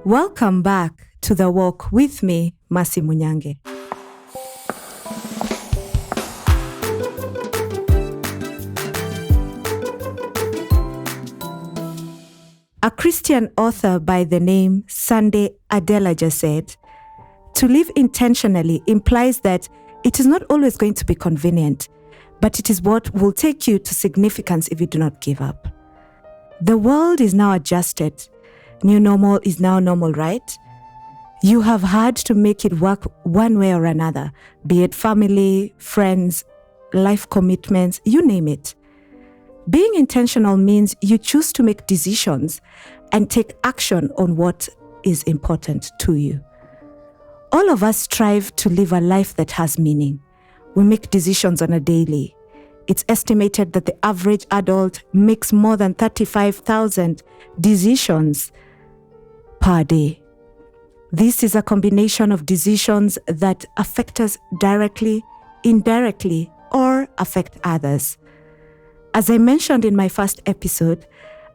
Welcome back to The Walk with me, Masi Munyange. A Christian author by the name Sunday Adelaja said, "To live intentionally implies that it is not always going to be convenient, but it is what will take you to significance if you do not give up." The world is now adjusted. New normal is now normal, right? You have had to make it work one way or another, be it family, friends, life commitments, you name it. Being intentional means you choose to make decisions and take action on what is important to you. All of us strive to live a life that has meaning. We make decisions on a daily. It's estimated that the average adult makes more than 35,000 decisions per day. This is a combination of decisions that affect us directly, indirectly, or affect others. As I mentioned in my first episode,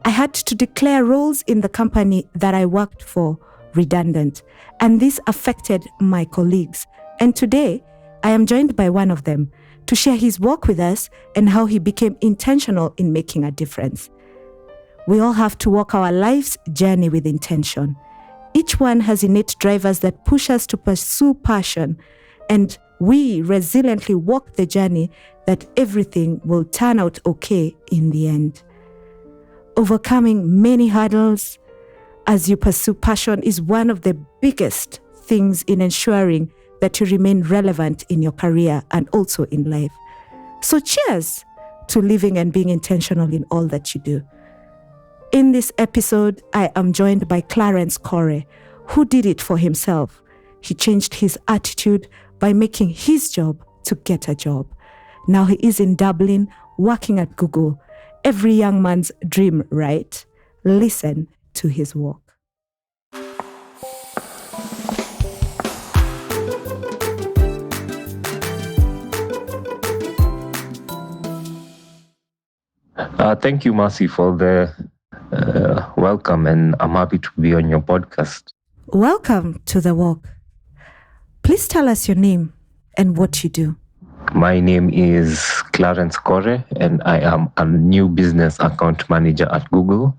I had to declare roles in the company that I worked for redundant, and this affected my colleagues. And today, I am joined by one of them to share his work with us and how he became intentional in making a difference. We all have to walk our life's journey with intention. Each one has innate drivers that push us to pursue passion, and we resiliently walk the journey that everything will turn out okay in the end. Overcoming many hurdles as you pursue passion is one of the biggest things in ensuring that you remain relevant in your career and also in life. So cheers to living and being intentional in all that you do. In this episode, I am joined by Clarence Kore, who did it for himself. He changed his attitude by making his job to get a job. Now he is in Dublin working at Google. Every young man's dream, right? Listen to his work. Thank you, Masi, for the welcome, and I'm happy to be on your podcast. Welcome to The Walk. Please tell us your name and what you do. My name is Clarence Kore, and I am a new business account manager at Google,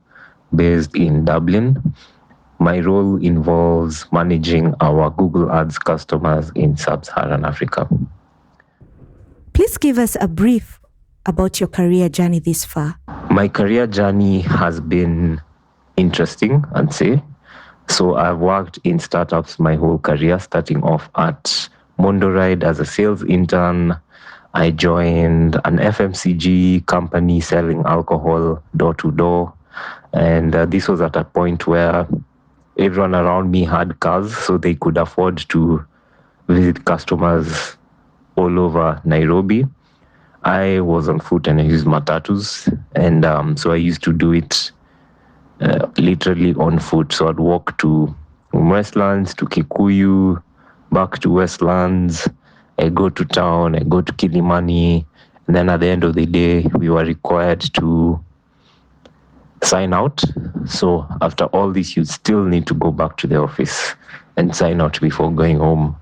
based in Dublin. My role involves managing our Google Ads customers in Sub-Saharan Africa. Please give us a brief about your career journey this far. My career journey has been interesting, I'd say. So I've worked in startups my whole career, starting off at Mondoride as a sales intern. I joined an FMCG company selling alcohol door to door. And this was at a point where everyone around me had cars, so they could afford to visit customers all over Nairobi. I was on foot and I used matatus. And so I used to do it literally on foot. So I'd walk to Westlands, to Kikuyu, back to Westlands. I go to town, I go to Kilimani, and then at the end of the day, we were required to sign out. So after all this, you still need to go back to the office and sign out before going home.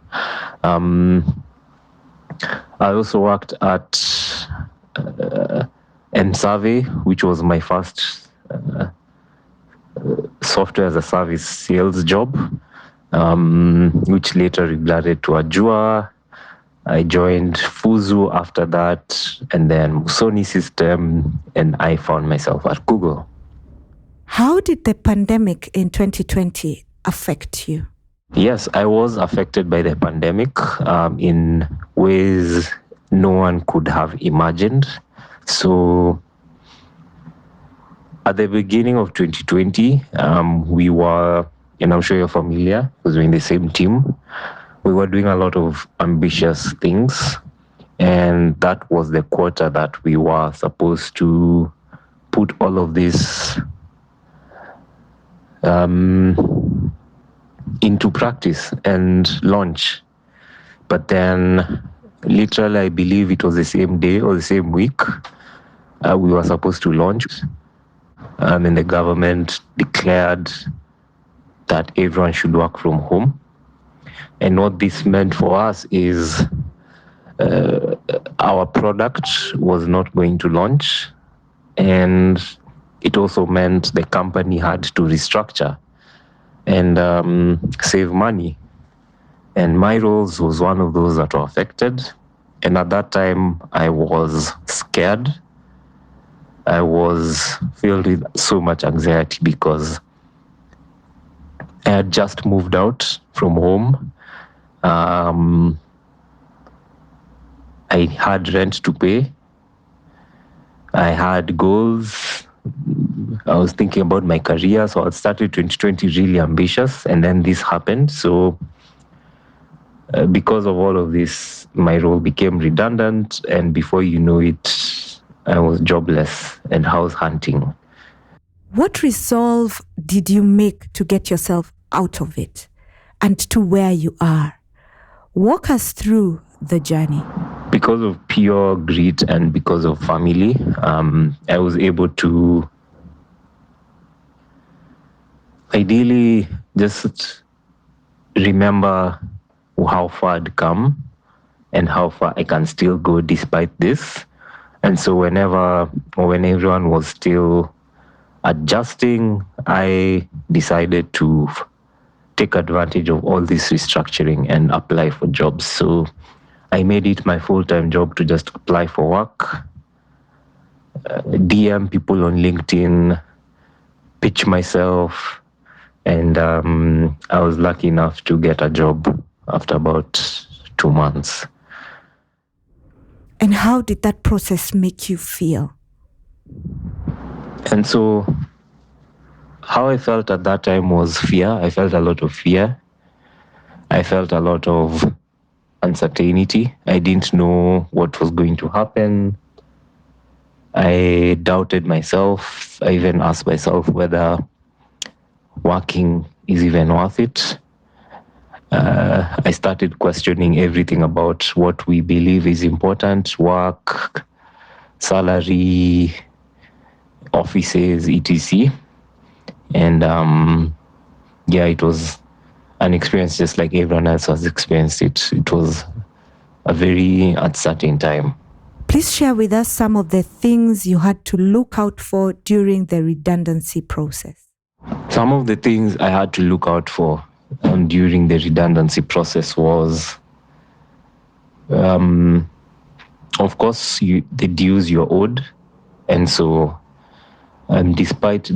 I also worked at M-Survey, which was my first software as a service sales job, which later rebranded to Ajua. I joined Fuzu after that, and then Sony System, and I found myself at Google. How did the pandemic in 2020 affect you? Yes, I was affected by the pandemic in ways no one could have imagined. So at the beginning of 2020, we were, and I'm sure you're familiar, because we're in the same team, we were doing a lot of ambitious things. And that was the quarter that we were supposed to put all of this into practice and launch. But then literally, I believe it was the same day or the same week, we were supposed to launch. And the government declared that everyone should work from home. And what this meant for us is our product was not going to launch. And it also meant the company had to restructure and save money. And my roles was one of those that were affected. And at that time, I was scared. I was filled with so much anxiety because I had just moved out from home. I had rent to pay. I had goals. I was thinking about my career. So I started 2020 really ambitious. And then this happened. So because of all of this, my role became redundant. And before you know it, I was jobless and house hunting. What resolve did you make to get yourself out of it and to where you are? Walk us through the journey. Because of pure grit and because of family, I was able to ideally just remember how far I'd come and how far I can still go despite this. And so when everyone was still adjusting, I decided to take advantage of all this restructuring and apply for jobs. So I made it my full-time job to just apply for work, DM people on LinkedIn, pitch myself, and I was lucky enough to get a job after about 2 months. And how did that process make you feel? And so how I felt at that time was fear. I felt a lot of fear. I felt a lot of uncertainty. I didn't know what was going to happen. I doubted myself. I even asked myself whether working is even worth it. I started questioning everything about what we believe is important: work, salary, offices, etc. And it was an experience just like everyone else has experienced it. It was a very uncertain time. Please share with us some of the things you had to look out for during the redundancy process. Some of the things I had to look out for during the redundancy process was, of course, the dues you're owed. And so despite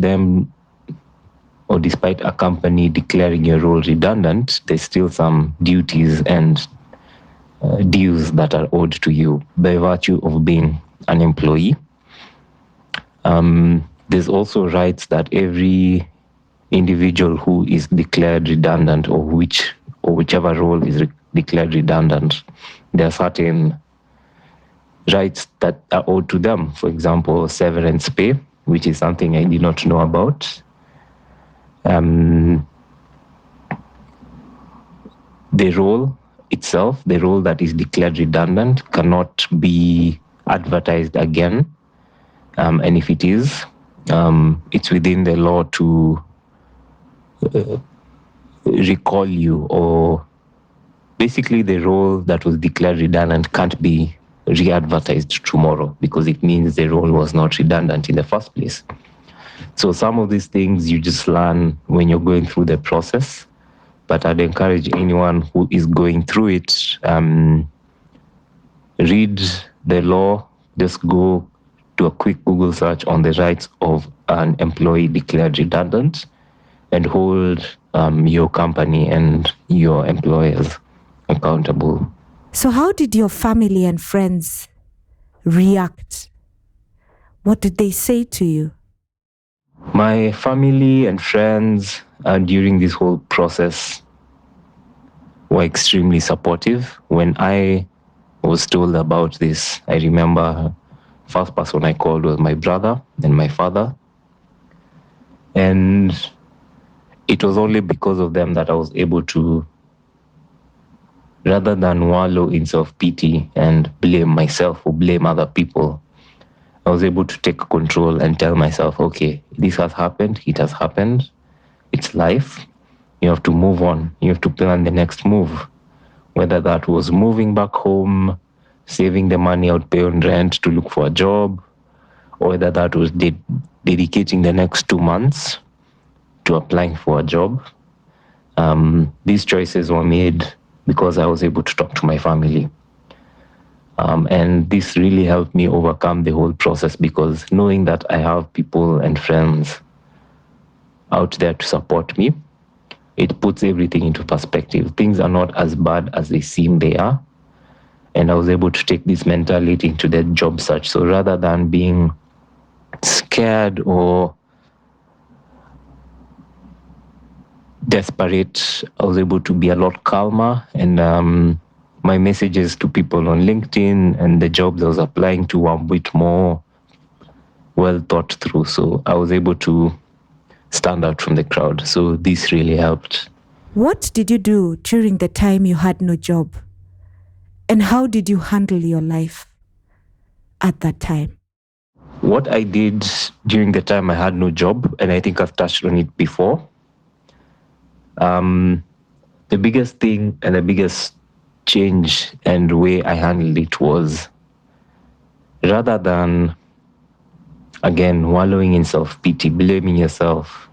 a company declaring your role redundant, there's still some duties and dues that are owed to you by virtue of being an employee. There's also rights that every individual who is declared redundant or whichever role is declared redundant, there are certain rights that are owed to them. For example, severance pay, which is something I did not know about. The role itself, the role that is declared redundant, cannot be advertised again. And if it is, it's within the law to recall you, or basically the role that was declared redundant can't be re-advertised tomorrow because it means the role was not redundant in the first place. So some of these things you just learn when you're going through the process, but I'd encourage anyone who is going through it, read the law, just go do a quick Google search on the rights of an employee declared redundant, and hold your company and your employers accountable. So how did your family and friends react? What did they say to you? My family and friends during this whole process were extremely supportive. When I was told about this, I remember first person I called was my brother and my father. And it was only because of them that I was able to, rather than wallow in self-pity and blame myself or blame other people, I was able to take control and tell myself, okay, this has happened, it has happened, it's life. You have to move on. You have to plan the next move. Whether that was moving back home, saving the money I would pay on rent to look for a job, or whether that was dedicating the next 2 months to applying for a job. These choices were made because I was able to talk to my family. And this really helped me overcome the whole process, because knowing that I have people and friends out there to support me, it puts everything into perspective. Things are not as bad as they seem they are. And I was able to take this mentality into the job search. So rather than being scared or desperate, I was able to be a lot calmer. And my messages to people on LinkedIn and the jobs I was applying to were a bit more well thought through. So I was able to stand out from the crowd. So this really helped. What did you do during the time you had no job? And how did you handle your life at that time? What I did during the time I had no job, and I think I've touched on it before, the biggest thing and the biggest change and way I handled it was, rather than, again, wallowing in self-pity, blaming yourself,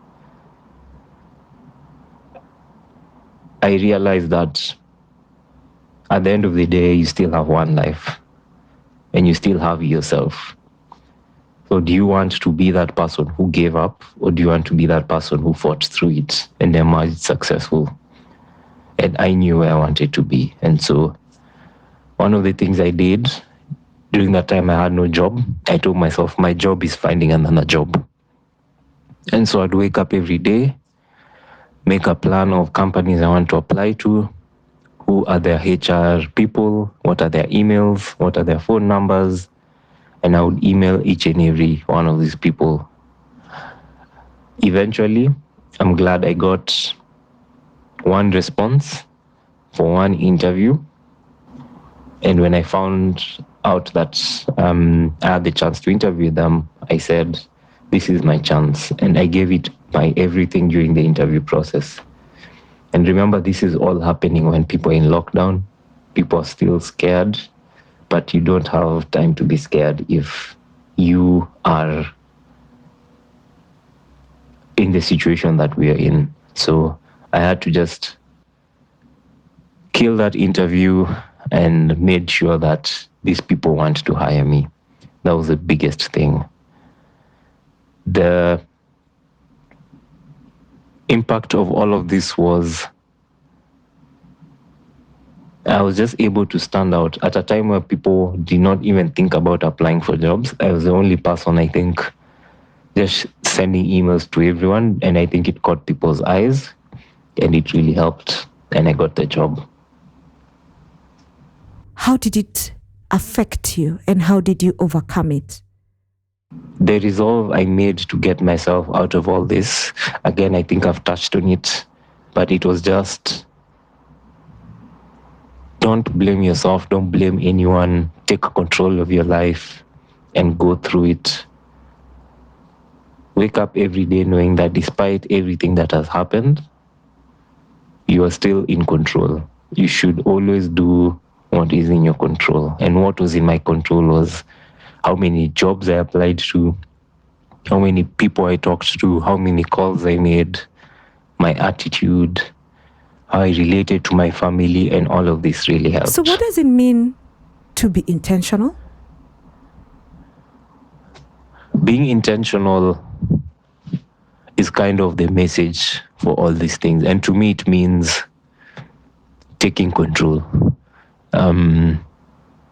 I realized that at the end of the day, you still have one life and you still have yourself. So do you want to be that person who gave up, or do you want to be that person who fought through it and emerged successful? And I knew where I wanted to be. And so one of the things I did during that time I had no job, I told myself my job is finding another job. And so I'd wake up every day, make a plan of companies I want to apply to, who are their HR people, what are their emails, what are their phone numbers, and I would email each and every one of these people. Eventually, I'm glad I got one response for one interview. And when I found out that I had the chance to interview them, I said, this is my chance. And I gave it my everything during the interview process. And remember, this is all happening when people are in lockdown. People are still scared, but you don't have time to be scared if you are in the situation that we are in. So I had to just kill that interview and made sure that these people want to hire me. That was the biggest thing. The impact of all of this was I was just able to stand out at a time where people did not even think about applying for jobs. I was the only person, I think, just sending emails to everyone, and I think it caught people's eyes, and it really helped, and I got the job. How did it affect you, and how did you overcome it? The resolve I made to get myself out of all this, again, I think I've touched on it, but it was just, don't blame yourself, don't blame anyone, take control of your life and go through it. Wake up every day knowing that despite everything that has happened, you are still in control. You should always do what is in your control. And what was in my control was how many jobs I applied to, how many people I talked to, how many calls I made, my attitude, how I related to my family, and all of this really helped. So what does it mean to be intentional? Being intentional is kind of the message for all these things. And to me, it means taking control.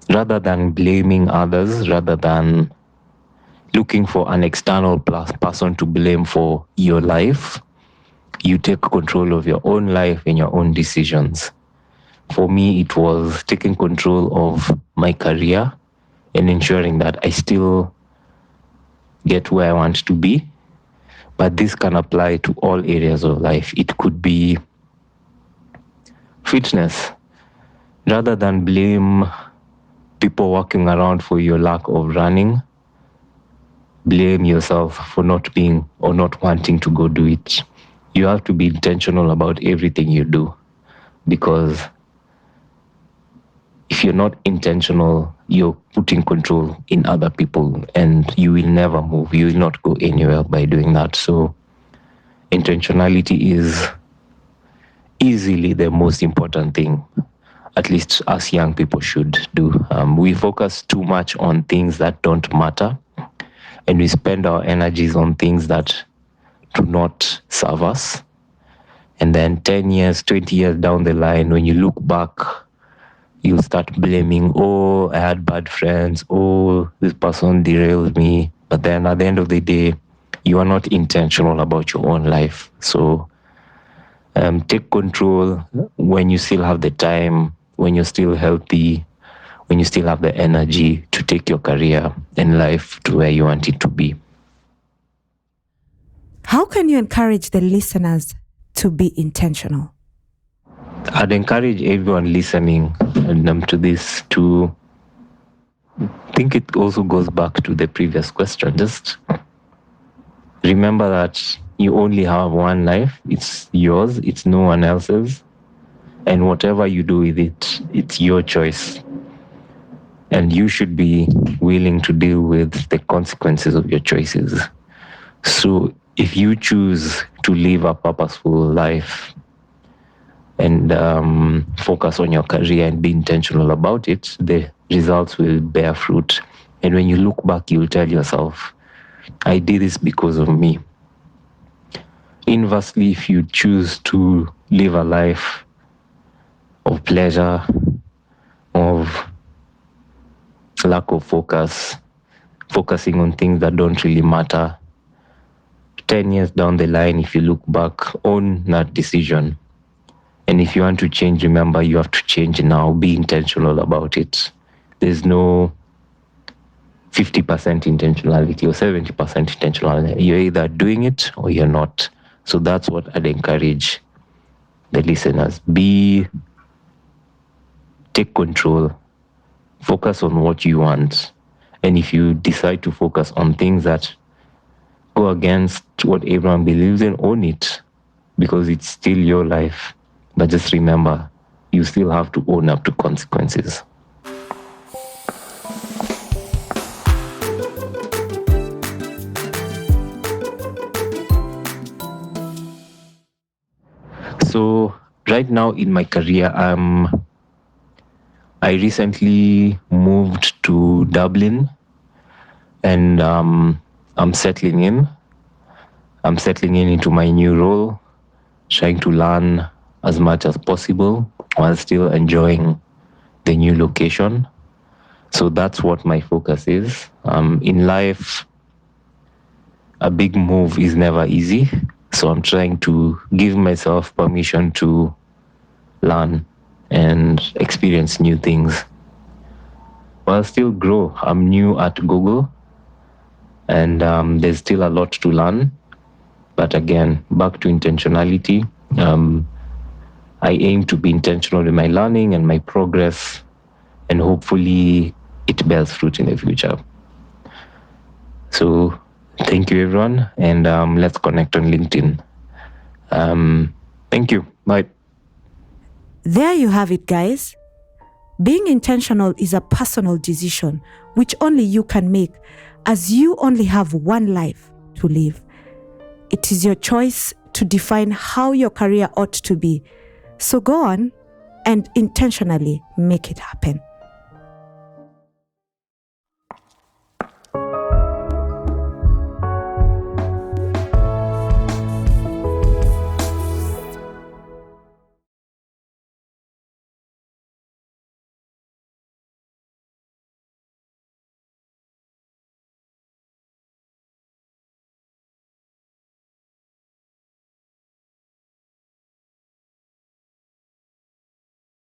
Rather than blaming others, rather than looking for an external person to blame for your life, you take control of your own life and your own decisions. For me, it was taking control of my career and ensuring that I still get where I want to be. But this can apply to all areas of life. It could be fitness. Rather than blame people walking around for your lack of running, blame yourself for not being or not wanting to go do it. you have to be intentional about everything you do, because if you're not intentional, you're putting control in other people and you will never move. You will not go anywhere by doing that. So intentionality is easily the most important thing, at least us young people should do. We focus too much on things that don't matter, and we spend our energies on things that do not serve us. And then 10 years, 20 years down the line, when you look back, you'll start blaming, oh, I had bad friends, oh, this person derailed me. But then at the end of the day, you are not intentional about your own life. So take control when you still have the time, when you're still healthy, when you still have the energy to take your career and life to where you want it to be. How can you encourage the listeners to be intentional? I'd encourage everyone listening to this to think it also goes back to the previous question. Just remember that you only have one life. It's yours. It's no one else's. And whatever you do with it, it's your choice. And you should be willing to deal with the consequences of your choices. So if you choose to live a purposeful life and focus on your career and be intentional about it, the results will bear fruit. And when you look back, you'll tell yourself, I did this because of me. Inversely, if you choose to live a life of pleasure, of lack of focus, focusing on things that don't really matter, 10 years down the line, if you look back, own that decision. And if you want to change, remember, you have to change now. Be intentional about it. There's no 50% intentionality or 70% intentionality. You're either doing it or you're not. So that's what I'd encourage the listeners. Take control. Focus on what you want. And if you decide to focus on things that go against what everyone believes in, own it, because it's still your life. But just remember, you still have to own up to consequences. So right now in my career, I recently moved to Dublin, and I'm settling in. I'm settling in into my new role, trying to learn as much as possible while still enjoying the new location. So that's what my focus is. In life, a big move is never easy. So I'm trying to give myself permission to learn and experience new things while still grow. I'm new at Google, and there's still a lot to learn. But again, back to intentionality. I aim to be intentional in my learning and my progress, and hopefully it bears fruit in the future. So thank you, everyone, and let's connect on LinkedIn. Thank you. Bye. There you have it, guys. Being intentional is a personal decision which only you can make, as you only have one life to live. It is your choice to define how your career ought to be. So go on and intentionally make it happen.